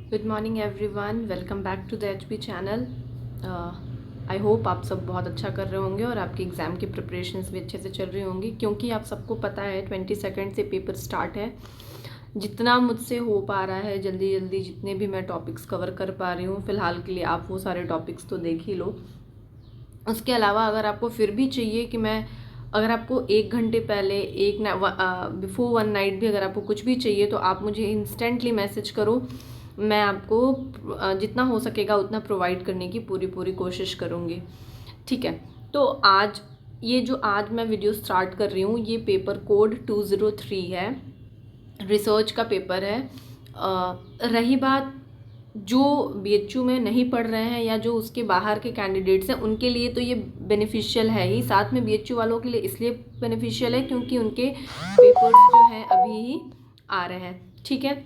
Good morning everyone, welcome back to the HP channel. I hope आप सब बहुत अच्छा कर रहे होंगे और आपकी एग्ज़ाम की प्रिपरेशंस भी अच्छे से चल रही होंगी, क्योंकि आप सबको पता है 22 से पेपर स्टार्ट है। जितना मुझसे हो पा रहा है जल्दी जल्दी जितने भी मैं टॉपिक्स कवर कर पा रही हूँ फ़िलहाल के लिए आप वो सारे टॉपिक्स तो देख ही लो। उसके अलावा अगर आपको फिर भी चाहिए कि मैं अगर आपको 1 घंटे पहले बिफोर वन नाइट भी अगर आपको कुछ भी चाहिए तो आप मुझे इंस्टेंटली मैसेज करो। मैं आपको जितना हो सकेगा उतना प्रोवाइड करने की पूरी कोशिश करूँगी। ठीक है, तो आज मैं वीडियो स्टार्ट कर रही हूँ। ये पेपर कोड 203 है, रिसर्च का पेपर है। रही बात जो बीएचयू में नहीं पढ़ रहे हैं या जो उसके बाहर के कैंडिडेट्स हैं उनके लिए तो ये बेनिफिशियल है ही, साथ में बीएचयू वालों के लिए इसलिए बेनिफिशियल है क्योंकि उनके पेपर्स जो हैं अभी ही आ रहे हैं। ठीक है,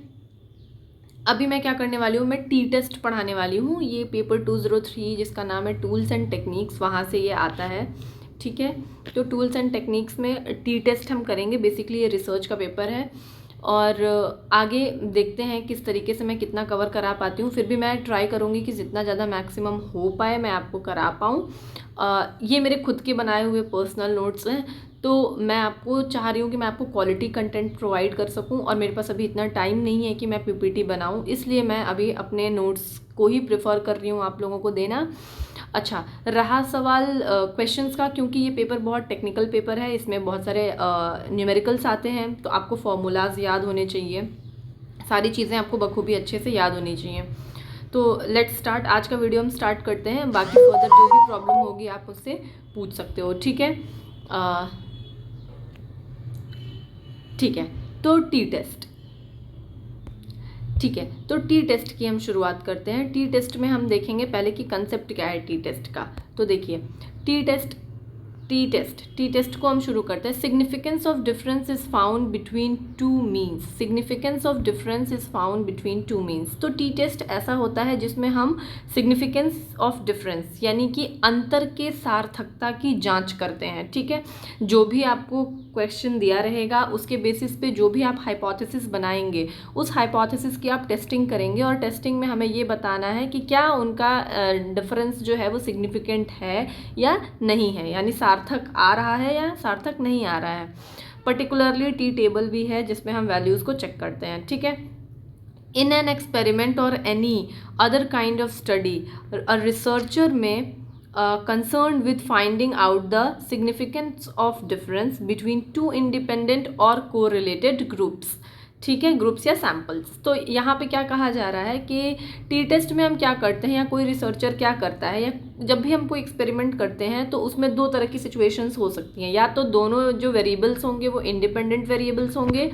अभी मैं क्या करने वाली हूँ, मैं टी टेस्ट पढ़ाने वाली हूँ। ये पेपर 203 जिसका नाम है टूल्स एंड टेक्निक्स, वहाँ से ये आता है। ठीक है, तो टूल्स एंड टेक्निक्स में टी टेस्ट हम करेंगे। बेसिकली ये रिसर्च का पेपर है और आगे देखते हैं किस तरीके से मैं कितना कवर करा पाती हूँ। फिर भी मैं ट्राई करूँगी कि जितना ज़्यादा मैक्सिमम हो पाए मैं आपको करा पाऊँ। ये मेरे खुद के बनाए हुए पर्सनल नोट्स हैं, तो मैं आपको चाह रही हूँ कि मैं आपको क्वालिटी कंटेंट प्रोवाइड कर सकूँ और मेरे पास अभी इतना टाइम नहीं है कि मैं पीपीटी बनाऊँ, इसलिए मैं अभी अपने नोट्स को ही प्रेफर कर रही हूँ आप लोगों को देना। अच्छा, रहा सवाल क्वेश्चंस का, क्योंकि ये पेपर बहुत टेक्निकल पेपर है, इसमें बहुत सारे न्यूमेरिकल्स आते हैं, तो आपको फॉर्मूलाज याद होने चाहिए, सारी चीज़ें आपको बखूबी अच्छे से याद होनी चाहिए। तो लेट्स स्टार्ट, आज का वीडियो हम स्टार्ट करते हैं। बाकी फर्दर जो भी प्रॉब्लम होगी आप उससे पूछ सकते हो। ठीक है, ठीक है, तो टी टेस्ट। ठीक है, तो टी टेस्ट की हम शुरुआत करते हैं। टी टेस्ट में हम देखेंगे पहले कि कंसेप्ट क्या है टी टेस्ट का। तो देखिए, टी टेस्ट को हम शुरू करते हैं। Significance of difference is found between two means. Significance of difference is found between two means. तो टी टेस्ट ऐसा होता है जिसमें हम सिग्निफिकेंस ऑफ डिफरेंस यानी कि अंतर के सार्थकता की जांच करते हैं। ठीक है, जो भी आपको क्वेश्चन दिया रहेगा उसके बेसिस पे जो भी आप हाइपोथेसिस बनाएंगे उस हाइपोथेसिस की आप टेस्टिंग करेंगे और टेस्टिंग में हमें ये बताना है कि क्या उनका डिफरेंस जो है वो सिग्निफिकेंट है या नहीं है, यानी सार्थक आ रहा है या सार्थक नहीं आ रहा है। पर्टिकुलरली टी टेबल भी है जिसमें हम वैल्यूज़ को चेक करते हैं। ठीक है, in an experiment or any other kind of study, a researcher may concerned with finding out the significance of difference between two independent or correlated groups। ठीक है, ग्रुप्स या सैम्पल्स। तो यहाँ पे क्या कहा जा रहा है कि टी टेस्ट में हम क्या करते हैं या कोई रिसर्चर क्या करता है, या जब भी हम कोई एक्सपेरिमेंट करते हैं तो उसमें दो तरह की सिचुएशंस हो सकती हैं। या तो दोनों जो वेरिएबल्स होंगे वो इंडिपेंडेंट वेरिएबल्स होंगे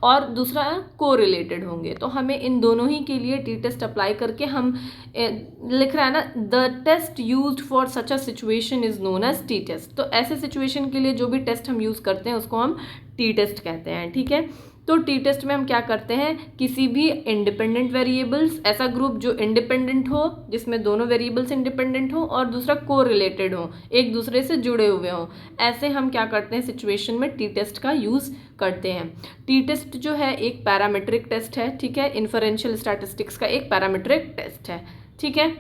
और दूसरा कोरिलेटेड होंगे। तो हमें इन दोनों ही के लिए टी टेस्ट अप्लाई करके हम लिख रहा है ना, the test used for such a situation is known as T test. तो ऐसे सिचुएशन के लिए जो भी टेस्ट हम यूज़ करते हैं उसको हम टी टेस्ट कहते हैं। ठीक है, तो टी टेस्ट में हम क्या करते हैं, किसी भी इंडिपेंडेंट वेरिएबल्स, ऐसा ग्रुप जो इंडिपेंडेंट हो जिसमें दोनों वेरिएबल्स इंडिपेंडेंट हो और दूसरा कोरिलेटेड हो, एक दूसरे से जुड़े हुए हों, ऐसे हम क्या करते हैं सिचुएशन में टी टेस्ट का यूज़ करते हैं। टी टेस्ट जो है एक पैरामीट्रिक टेस्ट है। ठीक है, इन्फरेंशियल स्टैटिस्टिक्स का एक पैरामीट्रिक टेस्ट है। ठीक है,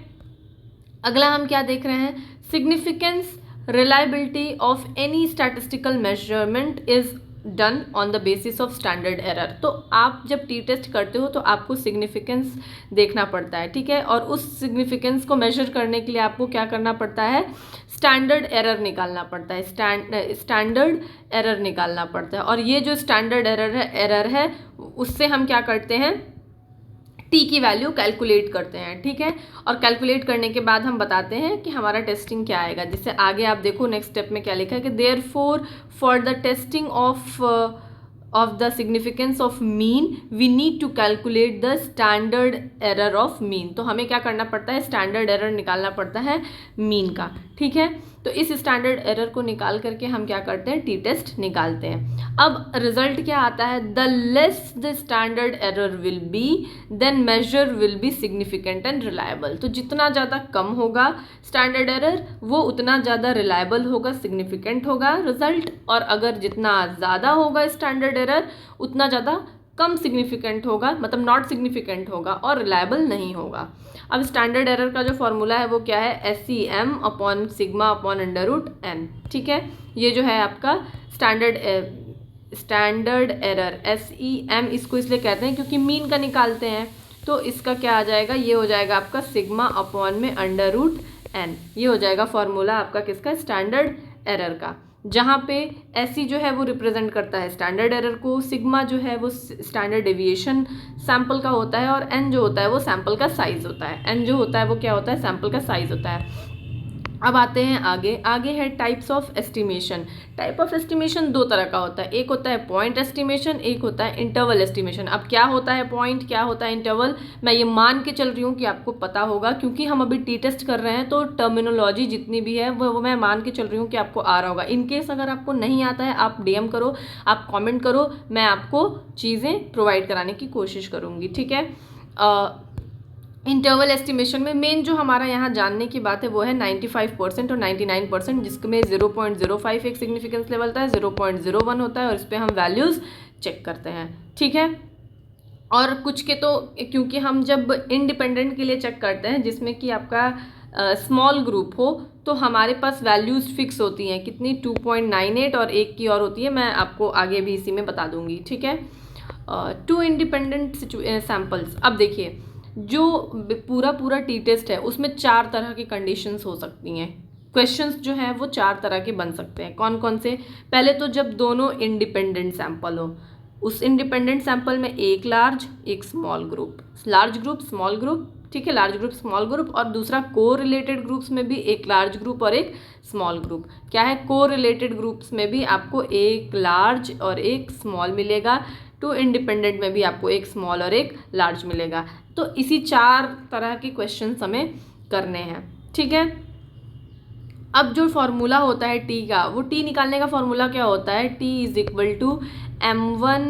अगला हम क्या देख रहे हैं, significance reliability of any statistical measurement is done on the basis of standard error. तो आप जब टी टेस्ट करते हो तो आपको सिग्निफिकेंस देखना पड़ता है। ठीक है, और उस सिग्निफिकेंस को मेजर करने के लिए आपको क्या करना पड़ता है, स्टैंडर्ड एरर निकालना पड़ता है। स्टैंडर्ड एरर निकालना पड़ता है, और ये जो स्टैंडर्ड एरर है उससे हम क्या करते हैं, टी की वैल्यू कैलकुलेट करते हैं। ठीक है, और कैलकुलेट करने के बाद हम बताते हैं कि हमारा टेस्टिंग क्या आएगा। जिससे आगे आप देखो नेक्स्ट स्टेप में क्या लिखा है कि therefore for the testing of the significance of mean we need to calculate the standard error of mean. तो हमें क्या करना पड़ता है, स्टैंडर्ड एरर निकालना पड़ता है मीन का। ठीक है, तो इस स्टैंडर्ड एरर को निकाल करके हम क्या करते हैं, टी टेस्ट निकालते हैं। अब रिजल्ट क्या आता है, the less the standard error will be then measure will be significant and reliable. तो जितना ज़्यादा कम होगा स्टैंडर्ड एरर वो उतना ज़्यादा रिलायबल होगा, सिग्निफिकेंट होगा रिजल्ट, और अगर जितना ज़्यादा होगा स्टैंडर्ड एरर उतना ज़्यादा कम सिग्निफिकेंट होगा, मतलब नॉट सिग्निफिकेंट होगा और रिलायबल नहीं होगा। अब स्टैंडर्ड एरर का जो फॉर्मूला है वो क्या है, SEM upon sigma upon √n। ठीक है, ये जो है आपका स्टैंडर्ड एरर SEM, इसको इसलिए कहते हैं क्योंकि मीन का निकालते हैं, तो इसका क्या आ जाएगा, ये हो जाएगा आपका सिग्मा अपॉन में √n। ये हो जाएगा फॉर्मूला आपका किसका, स्टैंडर्ड एरर का, जहाँ पे SE जो है वो रिप्रेजेंट करता है स्टैंडर्ड एरर को, सिग्मा जो है वो स्टैंडर्ड डेविएशन सैंपल का होता है, और n जो होता है वो सैंपल का साइज होता है। n जो होता है वो क्या होता है, सैंपल का साइज होता है। अब आते हैं आगे है types of estimation. Type of estimation दो तरह का होता है, एक होता है पॉइंट एस्टिमेशन, एक होता है इंटरवल एस्टिमेशन। अब क्या होता है पॉइंट, क्या होता है इंटरवल, मैं ये मान के चल रही हूँ कि आपको पता होगा, क्योंकि हम अभी टी टेस्ट कर रहे हैं तो टर्मिनोलॉजी जितनी भी है वो मैं मान के चल रही हूँ कि आपको आ रहा होगा। इनकेस अगर आपको नहीं आता है आप DM करो, आप कॉमेंट करो, मैं आपको चीज़ें प्रोवाइड कराने की कोशिश करूँगी। ठीक है, इंटरवल एस्टिमेशन में मेन जो हमारा यहाँ जानने की बात है वो है 95% और 99%, जिसमें 0.05 एक सिग्निफिकेंस लेवल होता है, 0.01 होता है, और इस पर हम वैल्यूज़ चेक करते हैं। ठीक है, और कुछ के तो क्योंकि हम जब इंडिपेंडेंट के लिए चेक करते हैं जिसमें कि आपका स्मॉल ग्रुप हो, तो हमारे पास वैल्यूज़ फिक्स होती हैं, कितनी 2.98 और एक की और होती है, मैं आपको आगे भी इसी में बता दूंगी। ठीक है, 2 इंडिपेंडेंट सैम्पल्स। अब देखिए जो पूरा टी टेस्ट है उसमें 4 तरह की कंडीशंस हो सकती हैं, क्वेश्चंस जो हैं वो 4 तरह के बन सकते हैं। कौन कौन से, पहले तो जब दोनों इंडिपेंडेंट सैंपल हो, उस इंडिपेंडेंट सैंपल में एक लार्ज एक small group, large group small group, ठीक है, लार्ज ग्रुप स्मॉल ग्रुप, और दूसरा को रिलेटेड ग्रुप्स में भी एक लार्ज ग्रुप और एक स्मॉल ग्रुप। क्या है, को रिलेटेड ग्रुप्स में भी आपको एक लार्ज और एक स्मॉल मिलेगा, 2 इंडिपेंडेंट में भी आपको एक स्मॉल और एक लार्ज मिलेगा। तो इसी 4 तरह के क्वेश्चन हमें करने हैं। ठीक है, अब जो फॉर्मूला होता है टी का, वो टी निकालने का फॉर्मूला क्या होता है, T = M1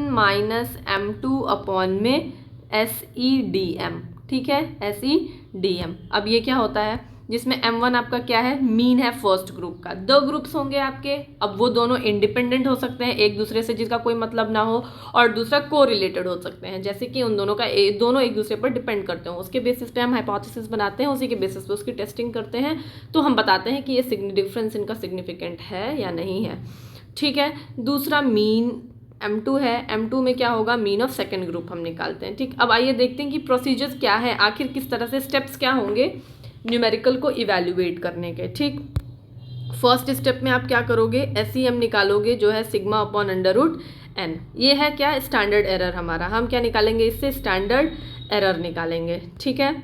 - M2 अपॉन में SEDM। ठीक है, SEDM। अब ये क्या होता है, जिसमें M1 आपका क्या है, मीन है फर्स्ट ग्रुप का। 2 ग्रुप्स होंगे आपके, अब वो दोनों इंडिपेंडेंट हो सकते हैं एक दूसरे से, जिसका कोई मतलब ना हो, और दूसरा को रिलेटेड हो सकते हैं, जैसे कि उन दोनों का दोनों एक दूसरे पर डिपेंड करते हो। उसके बेसिस पे हम हाइपोथेसिस बनाते हैं, उसी के बेसिस पे उसकी टेस्टिंग करते हैं, तो हम बताते हैं कि ये डिफरेंस इनका सिग्निफिकेंट है या नहीं है। ठीक है, दूसरा मीन M2 है, M2 में क्या होगा, मीन ऑफ सेकेंड ग्रुप हम निकालते हैं। ठीक, अब आइए देखते हैं कि प्रोसीजर्स क्या है, आखिर किस तरह से स्टेप्स क्या होंगे न्यूमेरिकल को इवैल्यूएट करने के। ठीक, फर्स्ट स्टेप में आप क्या करोगे, SEM निकालोगे जो है सिग्मा अपॉन √n। ये है क्या, स्टैंडर्ड एरर हमारा, हम क्या निकालेंगे इससे, स्टैंडर्ड एरर निकालेंगे। ठीक है,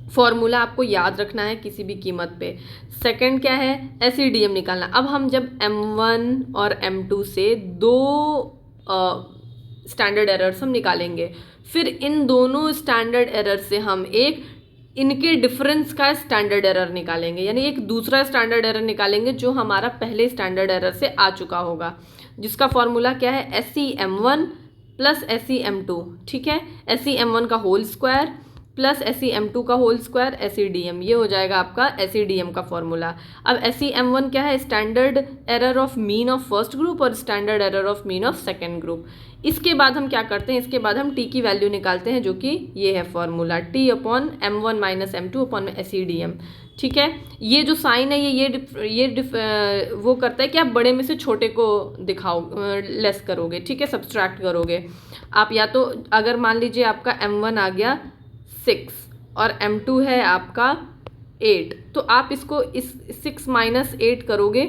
फॉर्मूला आपको याद रखना है किसी भी कीमत पे। सेकंड क्या है, SEDM निकालना। अब हम जब M1 और M2 से 2 स्टैंडर्ड एरर्स हम निकालेंगे, फिर इन दोनों स्टैंडर्ड एरर से हम एक इनके डिफरेंस का स्टैंडर्ड एरर निकालेंगे, यानी एक दूसरा स्टैंडर्ड एरर निकालेंगे जो हमारा पहले स्टैंडर्ड एरर से आ चुका होगा, जिसका फॉर्मूला क्या है, SEM1 + SEM2। ठीक है, SEM1 का होल स्क्वायर प्लस SEM2 का होल स्क्वायर SEDM, ये हो जाएगा आपका SEDM का फॉर्मूला। अब SEM1 क्या है, standard error of mean of first group और standard error of mean of second group. इसके बाद हम क्या करते हैं, इसके बाद हम T की वैल्यू निकालते हैं, जो कि ये है formula, T upon M1 - M2 upon SEDM। ठीक है, ये जो साइन है ये वो करता है कि आप बड़े में से छोटे को दिखाओ, लेस करोगे। ठीक है, सब्सट्रैक्ट करोगे आप, या तो अगर मान लीजिए आपका M1 आ गया 6 और M2 है आपका 8, तो आप इसको इस 6 - 8 करोगे,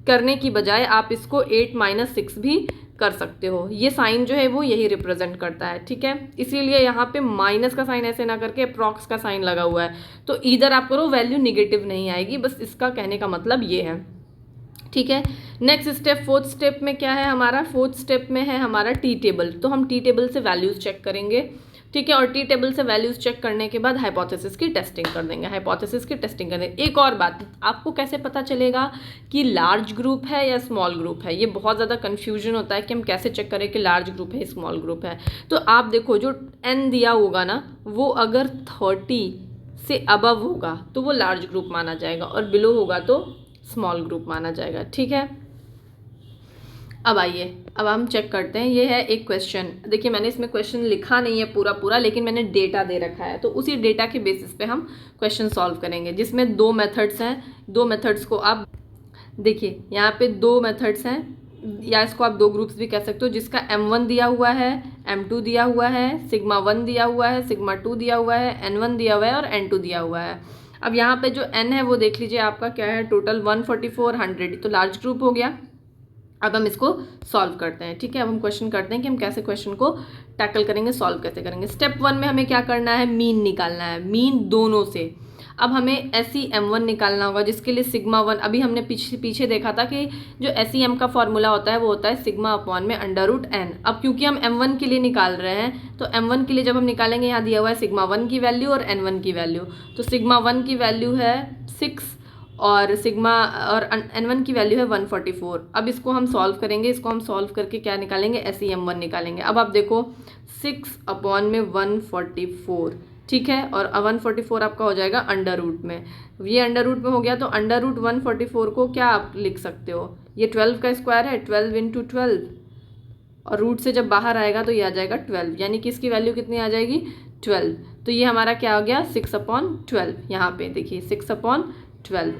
करने की बजाय आप इसको 8 - 6 भी कर सकते हो। ये साइन जो है वो यही रिप्रेजेंट करता है। ठीक है, इसीलिए यहाँ पे माइनस का साइन ऐसे ना करके अप्रॉक्स का साइन लगा हुआ है, तो इधर आप करो वैल्यू निगेटिव नहीं आएगी, बस इसका कहने का मतलब ये है। ठीक है, नेक्स्ट स्टेप, फोर्थ स्टेप में क्या है हमारा, फोर्थ स्टेप में है हमारा टी टेबल। तो हम टी टेबल से वैल्यूज़ चेक करेंगे। ठीक है, और टी टेबल से वैल्यूज़ चेक करने के बाद हाइपोथेसिस की टेस्टिंग कर देंगे, हाइपोथेसिस की टेस्टिंग कर देंगे। एक और बात, आपको कैसे पता चलेगा कि लार्ज ग्रुप है या स्मॉल ग्रुप है, ये बहुत ज़्यादा कन्फ्यूजन होता है कि हम कैसे चेक करें कि लार्ज ग्रुप है स्मॉल ग्रुप है। तो आप देखो जो n दिया होगा ना, वो अगर 30 से अबव होगा तो वो लार्ज ग्रुप माना जाएगा, और बिलो होगा तो स्मॉल ग्रुप माना जाएगा। ठीक है, अब आइए अब हम चेक करते हैं, ये है एक क्वेश्चन। देखिए मैंने इसमें क्वेश्चन लिखा नहीं है पूरा, लेकिन मैंने डेटा दे रखा है, तो उसी डेटा के बेसिस पे हम क्वेश्चन सॉल्व करेंगे, जिसमें 2 मेथड्स हैं। 2 मेथड्स को आप देखिए, यहाँ पे 2 मेथड्स हैं, या इसको आप 2 ग्रुप्स भी कह सकते हो, जिसका M1 दिया हुआ है, M2 दिया हुआ है, सिग्मा 1 दिया हुआ है, सिग्मा 2 दिया हुआ है, N1 दिया हुआ है और N2 दिया हुआ है। अब यहाँ पे जो N है वो देख लीजिए आपका क्या है, टोटल 144, 100, तो लार्ज ग्रुप हो गया। अब हम इसको सॉल्व करते हैं, ठीक है। अब हम क्वेश्चन करते हैं कि हम कैसे क्वेश्चन को टैकल करेंगे, सॉल्व कैसे करेंगे। स्टेप 1 में हमें क्या करना है, मीन निकालना है, मीन दोनों से। अब हमें SEM1 निकालना होगा, जिसके लिए सिग्मा 1, अभी हमने पीछे देखा था कि जो SEM का फॉर्मूला होता है वो होता है सिग्मा अपॉन में √n। अब क्योंकि हम M1 के लिए निकाल रहे हैं, तो M1 के लिए जब हम निकालेंगे, यहाँ दिया हुआ है सिग्मा 1 की वैल्यू और N1 की वैल्यू, तो सिग्मा 1 की वैल्यू है 6 और N1 की वैल्यू है 144। अब इसको हम सॉल्व करेंगे, इसको हम सॉल्व करके क्या निकालेंगे, SEM1 निकालेंगे। अब आप देखो 6 अपॉन में 144, ठीक है, और 144 आपका हो जाएगा अंडर रूट में, ये अंडर रूट में हो गया, तो अंडर रूट 144 को क्या आप लिख सकते हो, ये 12 का स्क्वायर है, 12 × 12, और रूट से जब बाहर आएगा तो ये आ जाएगा 12, यानी कि इसकी वैल्यू कितनी आ जाएगी, 12। तो ये हमारा क्या हो गया, 6/12। यहाँ पे देखिए 6/12।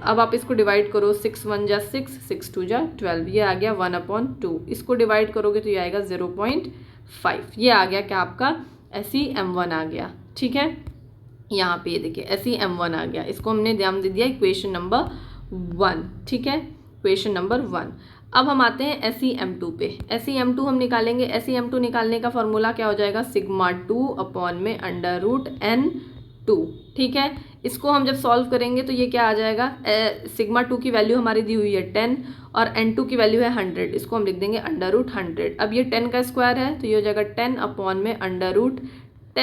अब आप इसको डिवाइड करो, 6 1 जा 6, 6 2 जा 12, ये आ गया 1/2। इसको डिवाइड करोगे तो ये आएगा 0.5। ये आ गया क्या आपका SEM1 आ गया, ठीक है। यहाँ पे ये देखिए SEM1 आ गया, इसको हमने नाम दे दिया इक्वेशन नंबर 1, ठीक है, इक्वेशन नंबर 1। अब हम आते हैं SEM2 पे। SEM2 हम निकालेंगे। SEM2 निकालने का फॉर्मूला क्या हो जाएगा, सिग्मा 2 अपॉन में √N2, ठीक है। इसको हम जब सॉल्व करेंगे तो ये क्या आ जाएगा, सिग्मा 2 की वैल्यू हमारी दी हुई है 10 और N2 की वैल्यू है 100, इसको हम लिख देंगे √100। अब ये 10 का स्क्वायर है तो ये हो जाएगा 10 अपॉन में √10 ×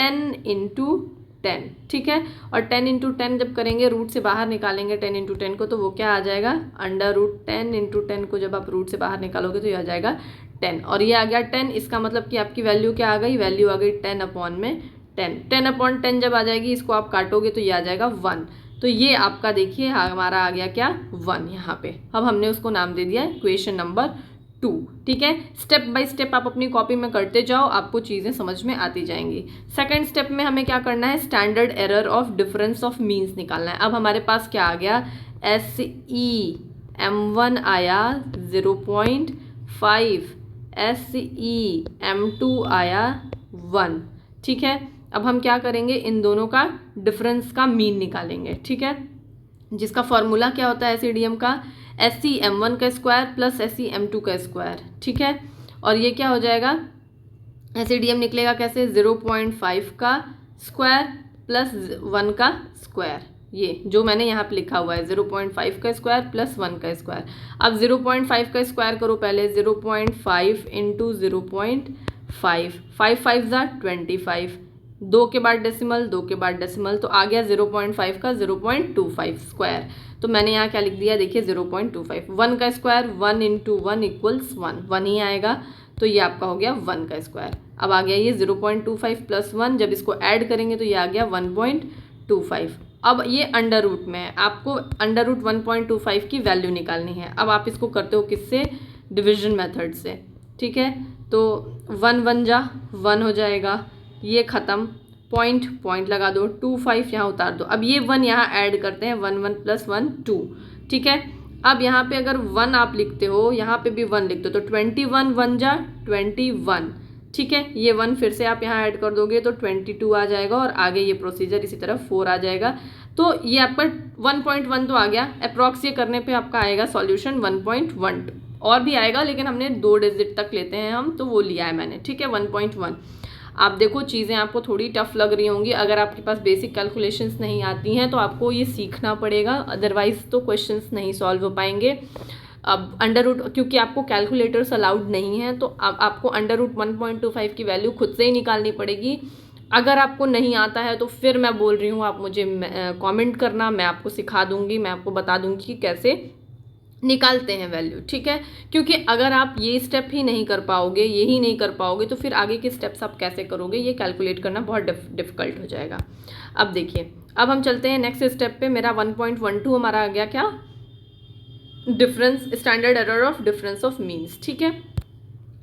10, ठीक है। और 10 × 10 जब करेंगे, रूट से बाहर निकालेंगे 10 × 10 को, तो वो क्या आ जाएगा, √10 × 10 को जब आप रूट से बाहर निकालोगे तो ये आ जाएगा 10, और ये आ गया 10। इसका मतलब कि आपकी वैल्यू क्या आ गई, वैल्यू आ गई 10 अपॉन में 10। 10/10 जब आ जाएगी, इसको आप काटोगे तो ये आ जाएगा 1। तो ये आपका देखिए हमारा आ गया क्या, 1 यहाँ पे। अब हमने उसको नाम दे दिया इक्वेशन नंबर 2, ठीक है। स्टेप बाय स्टेप आप अपनी कॉपी में करते जाओ, आपको चीज़ें समझ में आती जाएंगी। सेकंड स्टेप में हमें क्या करना है, standard error of difference of means निकालना है। अब हमारे पास क्या आ गया, SEM1 आया 0.5, SEM2 आया 1, ठीक है। अब हम क्या करेंगे, इन दोनों का डिफरेंस का मीन निकालेंगे, ठीक है, जिसका फॉर्मूला क्या होता है SEDM का, SEM1 का स्क्वायर प्लस SEM2 का स्क्वायर, ठीक है। और ये क्या हो जाएगा, SEDM निकलेगा कैसे, 0.5 का स्क्वायर प्लस 1 का स्क्वायर, ये जो मैंने यहाँ पे लिखा हुआ है 0.5 का स्क्वायर प्लस 1 का स्क्वायर। अब 0.5 का स्क्वायर करो पहले, 0.5 × 0.5, 5 5 = 25, 2 के बाद डेसिमल, 2 के बाद डेसिमल, तो आ गया 0.5 का 0.25 स्क्वायर। तो मैंने यहाँ क्या लिख दिया, देखिए 0.25। 1 का स्क्वायर 1 × 1 = 1, 1 ही आएगा, तो ये आपका हो गया 1 का स्क्वायर। अब आ गया ये 0.25 प्लस 1, जब इसको ऐड करेंगे तो ये आ गया 1.25। अब ये अंडर रूट में है, आपको अंडर रूट 1.25 की वैल्यू निकालनी है। अब आप इसको करते हो किससे, डिविजन मेथड से, ठीक है। तो 1 1 जा 1 हो जाएगा, ये ख़त्म, पॉइंट लगा दो, 25 यहाँ उतार दो। अब ये 1 यहाँ ऐड करते हैं, 1 1 + 1 2, ठीक है। अब यहाँ पे अगर 1 आप लिखते हो, यहाँ पे भी 1 लिखते हो, तो 21 1 जा 21, ठीक है। ये 1 फिर से आप यहाँ ऐड कर दोगे तो 22 आ जाएगा, और आगे ये प्रोसीजर इसी तरह 4 आ जाएगा। तो ये आपका 1.1 तो आ गया, अप्रॉक्स ये करने पे आपका आएगा सॉल्यूशन 1.1, और भी आएगा लेकिन हमने 2 डिजिट तक लेते हैं हम, तो वो लिया है मैंने, ठीक है, 1.1। आप देखो चीज़ें आपको थोड़ी टफ लग रही होंगी, अगर आपके पास बेसिक कैलकुलेशंस नहीं आती हैं तो आपको ये सीखना पड़ेगा, अदरवाइज़ तो क्वेश्चंस नहीं सॉल्व हो पाएंगे। अब अंडर रूट, क्योंकि आपको कैलकुलेटर्स अलाउड नहीं है, तो अब आपको अंडर रूट 1.25 की वैल्यू खुद से ही निकालनी पड़ेगी। अगर आपको नहीं आता है तो फिर मैं बोल रही हूँ, आप मुझे कमेंट करना, मैं आपको सिखा दूँगी, मैं आपको बता दूँगी कि कैसे निकालते हैं वैल्यू, ठीक है। क्योंकि अगर आप ये स्टेप ही नहीं कर पाओगे, यही नहीं कर पाओगे, तो फिर आगे के स्टेप्स आप कैसे करोगे, ये कैलकुलेट करना बहुत डिफ़िकल्ट हो जाएगा। अब देखिए, अब हम चलते हैं नेक्स्ट स्टेप पे। मेरा 1.12 हमारा आ गया क्या, difference, standard error of difference of means, ठीक है।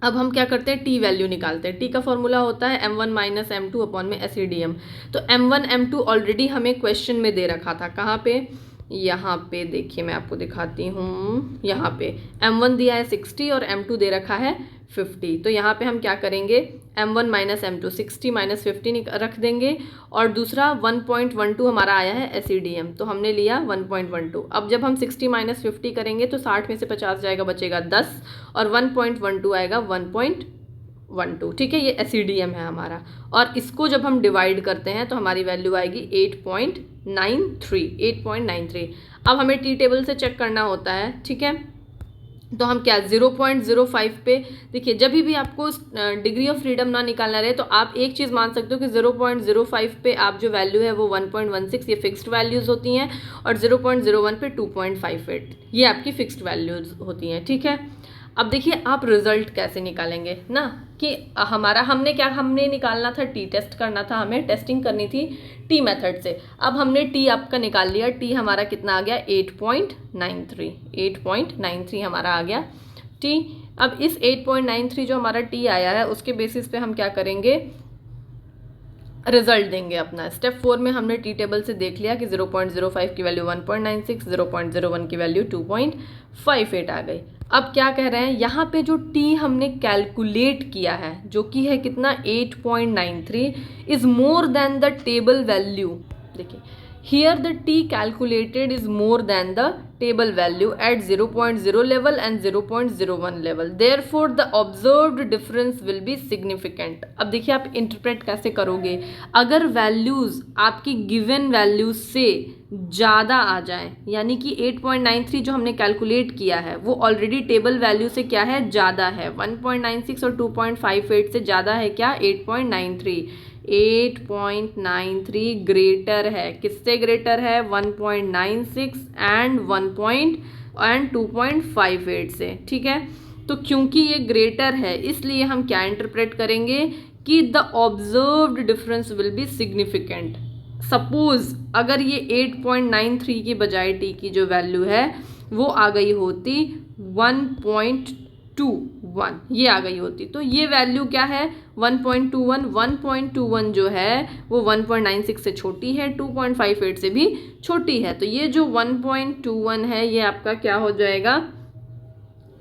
अब हम क्या करते हैं, टी वैल्यू निकालते हैं। टी का फॉर्मूला होता है m1 माइनस m2 अपॉन में SEDM। तो m1 m2 ऑलरेडी हमें क्वेश्चन में दे रखा था, कहाँ पे, यहाँ पे देखिए मैं आपको दिखाती हूँ, यहाँ पे m1 दिया है 60 और m2 दे रखा है 50। तो यहाँ पे हम क्या करेंगे, m1 माइनस m2 60 माइनस 50 रख देंगे, और दूसरा 1.12 हमारा आया है SEDM, तो हमने लिया 1.12। अब जब हम 60 माइनस 50 करेंगे तो 60 में से 50 जाएगा, बचेगा 10, और 1.12 आएगा 1.12। ठीक है, ये SEDM है हमारा। और इसको जब हम डिवाइड करते हैं तो हमारी वैल्यू आएगी 8.93। अब हमें टी टेबल से चेक करना होता है, ठीक है। तो हम क्या 0.05 पे, देखिए जब भी आपको डिग्री ऑफ फ्रीडम ना निकालना रहे तो आप एक चीज़ मान सकते हो कि 0.05 पे आप जो वैल्यू है वो 1.16, ये फिक्स्ड वैल्यूज़ होती हैं, और 0.01 पे 2.58, ये आपकी फिक्स्ड वैल्यूज़ होती हैं। ठीक है, अब देखिए आप रिजल्ट कैसे निकालेंगे ना, कि हमने निकालना था, टी टेस्ट करना था, हमें टेस्टिंग करनी थी टी मेथड से। अब हमने टी आपका निकाल लिया, टी हमारा कितना आ गया 8.93 हमारा आ गया टी। अब इस 8.93 जो हमारा टी आया है उसके बेसिस पे हम क्या करेंगे, रिजल्ट देंगे अपना। स्टेप 4 में हमने टी टेबल से देख लिया कि 0.05 की वैल्यू 1.96, 0.01 की वैल्यू 2.58 आ गई। अब क्या कह रहे हैं, यहाँ पे जो टी हमने कैलकुलेट किया है जो कि है कितना 8.93 is more than the table value. देखिए here the t calculated is more than the table value at 0.0 level and 0.01 level, therefore the observed difference will be significant. अब देखिए आप इंटरप्रेट कैसे करोगे, अगर वैल्यूज आपकी गिवन वैल्यूज से ज़्यादा आ जाए, यानी कि 8.93 जो हमने कैलकुलेट किया है वो ऑलरेडी टेबल वैल्यू से क्या है, ज़्यादा है। 1.96 और 2.58 से ज़्यादा है क्या, 8.93 ग्रेटर है, किससे ग्रेटर है, 1.96 एंड 2.58 से। ठीक है, तो क्योंकि ये ग्रेटर है इसलिए हम क्या इंटरप्रेट करेंगे कि the observed difference will be significant. Suppose अगर ये 8.93 की बजाय टी की जो वैल्यू है वो आ गई होती 1.21, ये आ गई होती, तो ये वैल्यू क्या है 1.21 जो है वो 1.96 से छोटी है, 2.58 से भी छोटी है। तो ये जो 1.21 है ये आपका क्या हो जाएगा,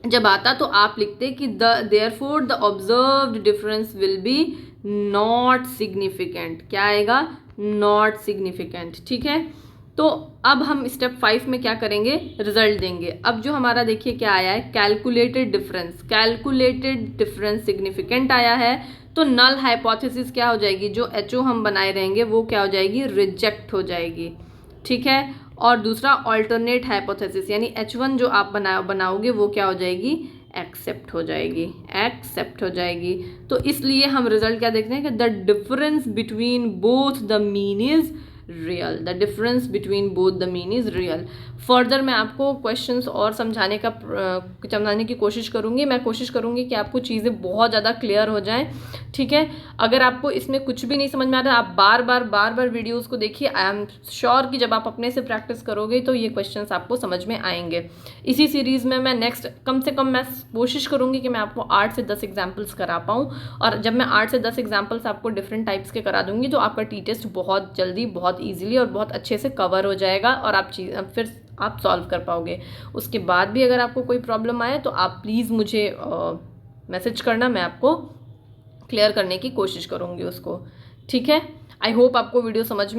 जब आता तो आप लिखते कि therefore the observed difference will B not significant. क्या आएगा, नॉट सिग्निफिकेंट। ठीक है, तो अब हम स्टेप 5 में क्या करेंगे, रिजल्ट देंगे। अब जो हमारा देखिए क्या आया है, कैलकुलेटेड डिफरेंस सिग्निफिकेंट आया है, तो नल हाइपोथेसिस क्या हो जाएगी, जो एचओ हम बनाए रहेंगे वो क्या हो जाएगी, रिजेक्ट हो जाएगी। ठीक है, और दूसरा ऑल्टरनेट हाइपोथेसिस यानी H1 जो आप बनाओगे वो क्या हो जाएगी, एक्सेप्ट हो जाएगी। तो इसलिए हम रिजल्ट क्या देखते हैं कि the difference between both the mean is real, the difference between both the mean is real. Further मैं आपको क्वेश्चंस और समझाने की कोशिश करूँगी। मैं कोशिश करूँगी कि आपको चीज़ें बहुत ज़्यादा क्लियर हो जाएं। ठीक है, अगर आपको इसमें कुछ भी नहीं समझ में आ रहा है, आप बार बार वीडियोज़ को देखिए। आई एम श्योर कि जब आप अपने से प्रैक्टिस करोगे तो ये क्वेश्चंस आपको समझ में आएंगे। इसी सीरीज़ में मैं नेक्स्ट कम से कम मैं कोशिश करूँगी कि मैं आपको 8 से 10 एग्जाम्पल्स करा पाऊँ, और जब मैं 8 से 10 एग्जाम्पल्स आपको डिफरेंट टाइप्स के करा दूँगी तो आपका टी टेस्ट बहुत जल्दी, बहुत ईजिली और बहुत अच्छे से कवर हो जाएगा, और फिर आप सॉल्व कर पाओगे। उसके बाद भी अगर आपको कोई प्रॉब्लम आए तो आप प्लीज़ मुझे मैसेज करना, मैं आपको क्लियर करने की कोशिश करूँगी उसको। ठीक है, आई होप आपको वीडियो समझ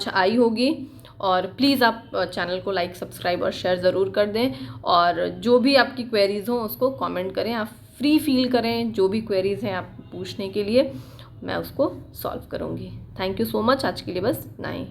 आई होगी, और प्लीज़ आप चैनल को लाइक, सब्सक्राइब और शेयर ज़रूर कर दें, और जो भी आपकी क्वेरीज़ हों उसको कमेंट करें, आप फ्री फील करें, जो भी क्वेरीज़ हैं आप पूछने के लिए मैं उसको सॉल्व करूँगी। थैंक यू सो मच, आज के लिए बस इतना ही।